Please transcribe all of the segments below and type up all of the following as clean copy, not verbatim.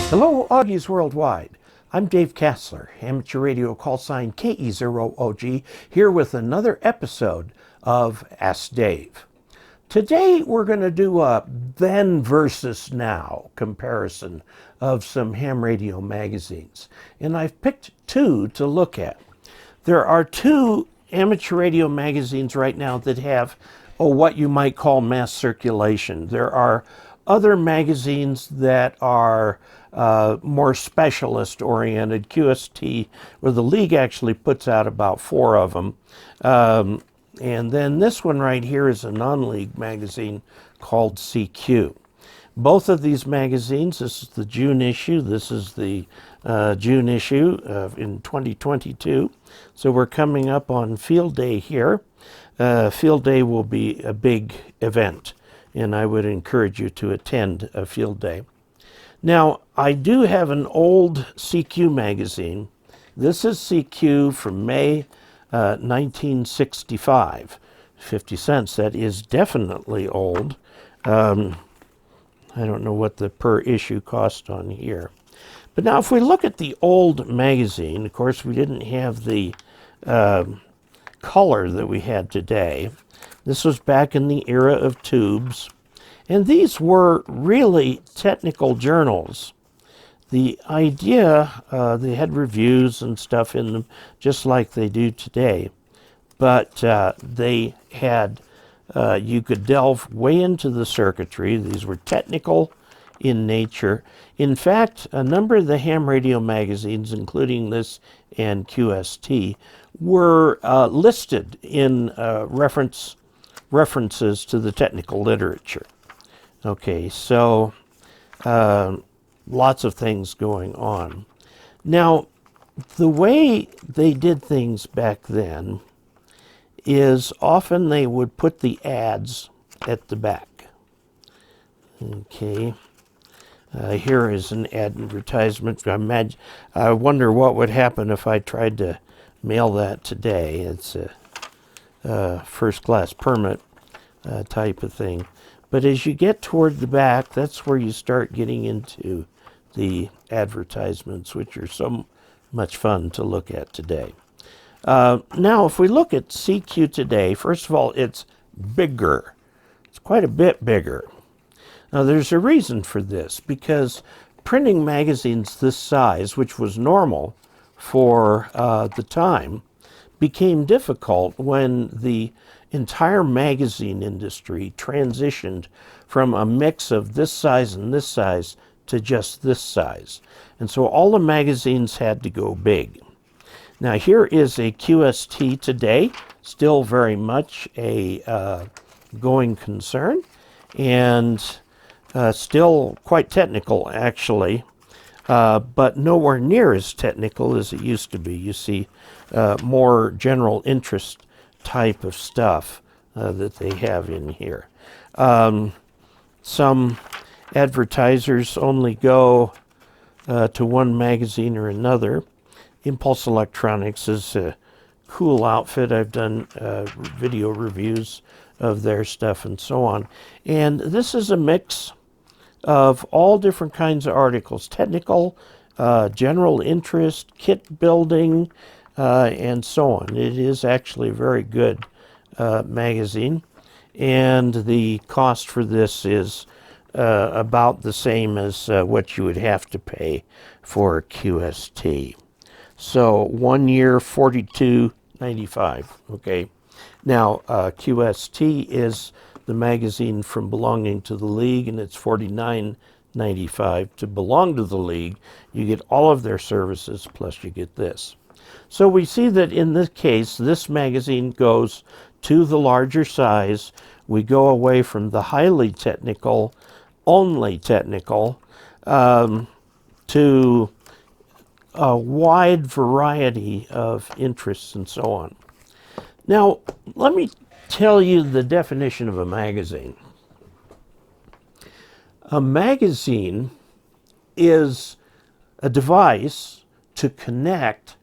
Hello, Augies Worldwide. I'm Dave Kassler, amateur radio call sign KE0OG, here with another episode of Ask Dave. Today we're going to do a then versus now comparison of some ham radio magazines, and I've picked two to look at. There are two amateur radio magazines right now that have what you might call mass circulation. There are other magazines that are more specialist oriented. QST, where the league actually puts out about 4 of them. And then this one right here is a non-league magazine called CQ. Both of these magazines, this is the June issue, this is the June issue in 2022. So we're coming up on Field Day here. Field Day will be a big event, and I would encourage you to attend a Field Day. Now, I do have an old CQ magazine. This is CQ from May 1965. 50 cents. That is definitely old. I don't know what the per issue cost on here. But now if we look at the old magazine, of course we didn't have the color that we had today. This was back in the era of tubes. And these were really technical journals. The idea, they had reviews and stuff in them, just like they do today. But they had, you could delve way into the circuitry. These were technical in nature. In fact, a number of the ham radio magazines, including this and QST, were listed in references to the technical literature. Okay, so lots of things going on. Now, the way they did things back then is often they would put the ads at the back. Okay, here is an advertisement. I wonder what would happen if I tried to mail that today. It's a first-class permit type of thing. But as you get toward the back, that's where you start getting into the advertisements, which are so much fun to look at today. Now, if we look at CQ today, first of all, it's bigger. It's quite a bit bigger. Now, there's a reason for this, because printing magazines this size, which was normal for the time, became difficult when the entire magazine industry transitioned from a mix of this size and this size to just this size. And so all the magazines had to go big. Now here is a QST today, still very much a going concern, and still quite technical actually, but nowhere near as technical as it used to be. You see more general interest type of stuff that they have in here. Some advertisers only go to one magazine or another. Impulse Electronics is a cool outfit. I've done video reviews of their stuff and so on. And this is a mix of all different kinds of articles: technical, general interest, kit building, and so on. It is actually a very good magazine, and the cost for this is about the same as what you would have to pay for QST. So 1 year, $42.95. Okay. Now QST is the magazine from belonging to the league, and it's $49.95. To belong to the league, you get all of their services plus you get this. So we see that in this case, this magazine goes to the larger size. We go away from the highly technical, only technical, to a wide variety of interests and so on. Now, let me tell you the definition of a magazine. A magazine is a device to connect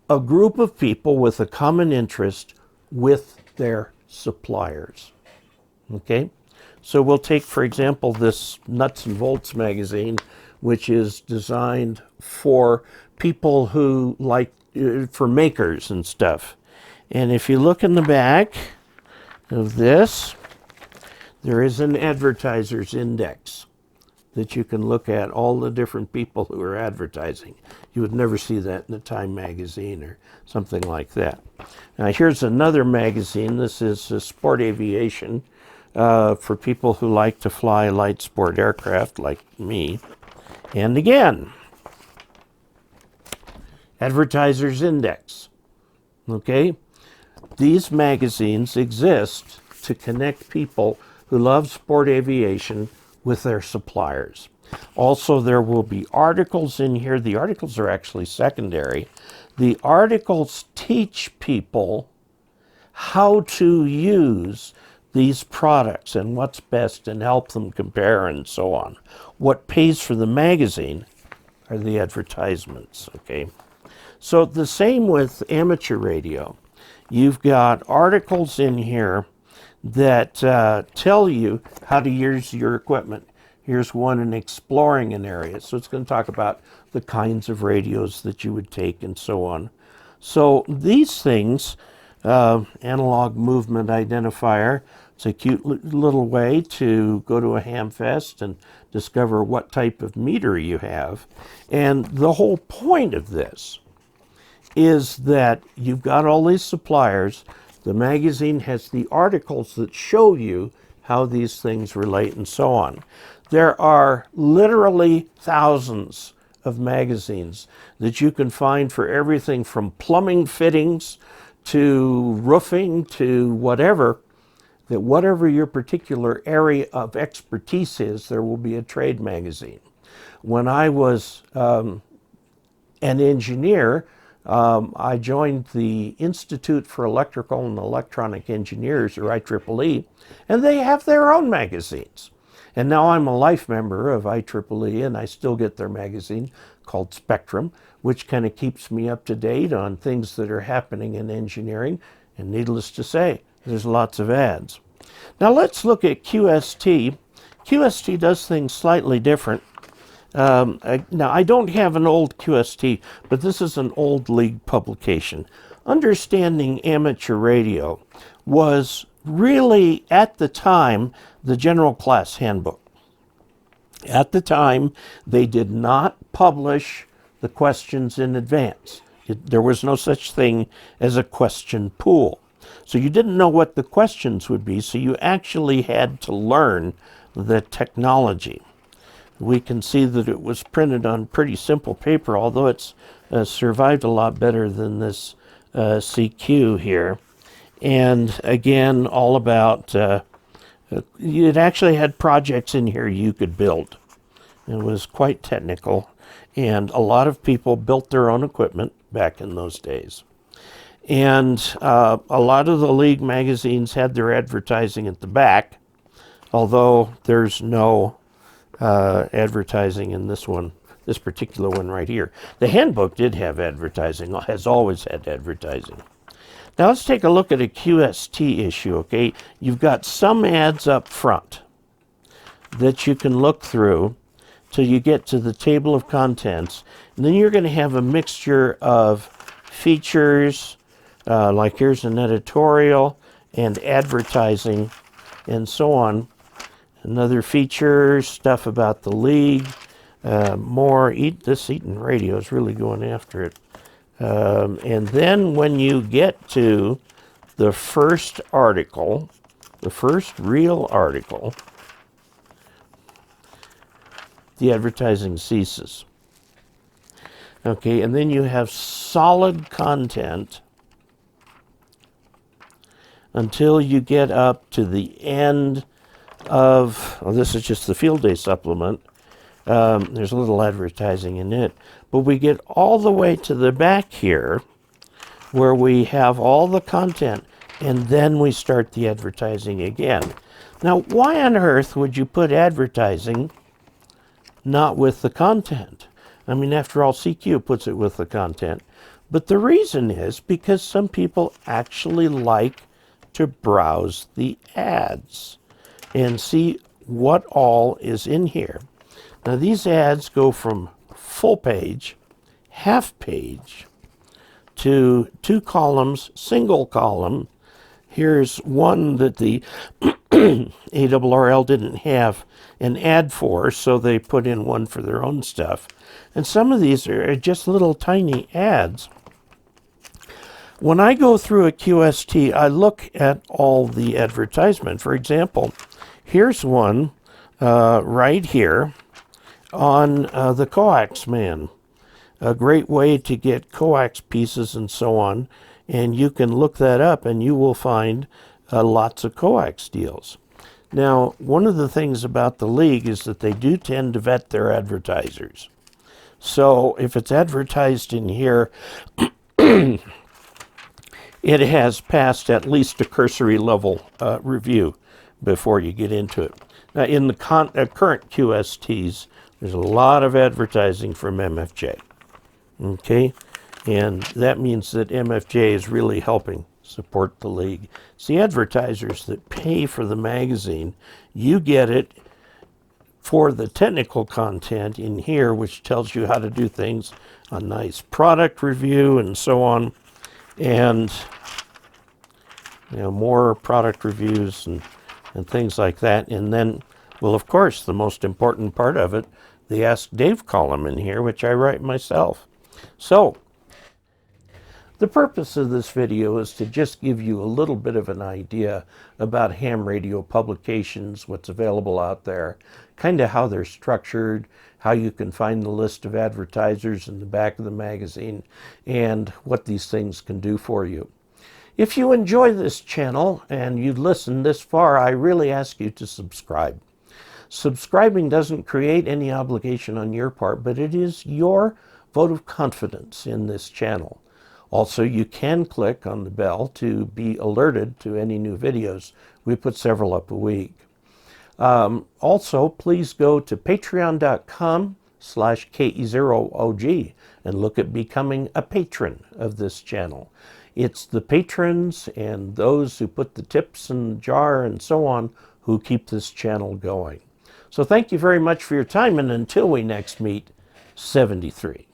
a group of people with a common interest with their suppliers. Okay? So we'll take, for example, this Nuts and Bolts magazine, which is designed for people who like, for makers and stuff. And if you look in the back of this, there is an advertiser's index that you can look at all the different people who are advertising. You would never see that in a Time magazine or something like that. Now here's another magazine. This is Sport Aviation for people who like to fly light sport aircraft like me. And again, Advertiser's Index. Okay? These magazines exist to connect people who love sport aviation with their suppliers. Also, there will be articles in here. The articles are actually secondary. The articles teach people how to use these products and what's best and help them compare and so on. What pays for the magazine are the advertisements, okay? So the same with amateur radio. You've got articles in here that tell you how to use your equipment. Here's one in exploring an area. So it's going to talk about the kinds of radios that you would take and so on. So these things, analog movement identifier, it's a cute little way to go to a ham fest and discover what type of meter you have. And the whole point of this is that you've got all these suppliers. The magazine has the articles that show you how these things relate and so on. There are literally thousands of magazines that you can find for everything from plumbing fittings to roofing to whatever, that whatever your particular area of expertise is, there will be a trade magazine. When I was an engineer, I joined the Institute for Electrical and Electronic Engineers, or IEEE, and they have their own magazines. And now I'm a life member of IEEE, and I still get their magazine called Spectrum, which kind of keeps me up to date on things that are happening in engineering. And needless to say, there's lots of ads. Now let's look at QST. QST does things slightly different. Now, I don't have an old QST, but this is an old league publication. Understanding Amateur Radio was really, at the time, the general class handbook. At the time, they did not publish the questions in advance. There was no such thing as a question pool. So you didn't know what the questions would be, so you actually had to learn the technology. We can see that it was printed on pretty simple paper, although it's survived a lot better than this CQ here. And again, all about, it actually had projects in here you could build. It was quite technical, and a lot of people built their own equipment back in those days. And a lot of the league magazines had their advertising at the back, although there's no advertising in this one, this particular one right here. The handbook did have advertising, has always had advertising. Now let's take a look at a QST issue, okay? You've got some ads up front that you can look through till you get to the table of contents, and then you're going to have a mixture of features, like here's an editorial, and advertising, and so on. Another feature, stuff about the league, more. This Eaton Radio is really going after it. And then when you get to the first article, the first real article, the advertising ceases. Okay, and then you have solid content until you get up to the end of, well, this is just the field day supplement. There's a little advertising in it, but we get all the way to the back here where we have all the content, and then we start the advertising again. Now, why on earth would you put advertising not with the content? I mean, after all, CQ puts it with the content. But the reason is because some people actually like to browse the ads. and see what all is in here. Now these ads go from full page, half page, to 2 columns, single column. Here's one that the ARRL didn't have an ad for, so they put in one for their own stuff. And some of these are just little tiny ads. When I go through a QST, I look at all the advertisement. For example, here's one right here on the coax man. A great way to get coax pieces and so on. And you can look that up and you will find lots of coax deals. Now, one of the things about the league is that they do tend to vet their advertisers. So if it's advertised in here, it has passed at least a cursory level review before you get into it. Now, in the current QSTs, there's a lot of advertising from MFJ. Okay, and that means that MFJ is really helping support the league. It's the advertisers that pay for the magazine. You get it for the technical content in here, which tells you how to do things, a nice product review and so on, and more product reviews and things like that. And then, well, of course, the most important part of it, the Ask Dave column in here, which I write myself. So, the purpose of this video is to just give you a little bit of an idea about ham radio publications, what's available out there, kind of how they're structured, how you can find the list of advertisers in the back of the magazine, and what these things can do for you. If you enjoy this channel and you've listened this far, I really ask you to subscribe. Subscribing doesn't create any obligation on your part, but it is your vote of confidence in this channel. Also, you can click on the bell to be alerted to any new videos. We put several up a week. Also, please go to patreon.com/KE0OG and look at becoming a patron of this channel. It's the patrons and those who put the tips in the jar and so on who keep this channel going. So thank you very much for your time, and until we next meet, 73.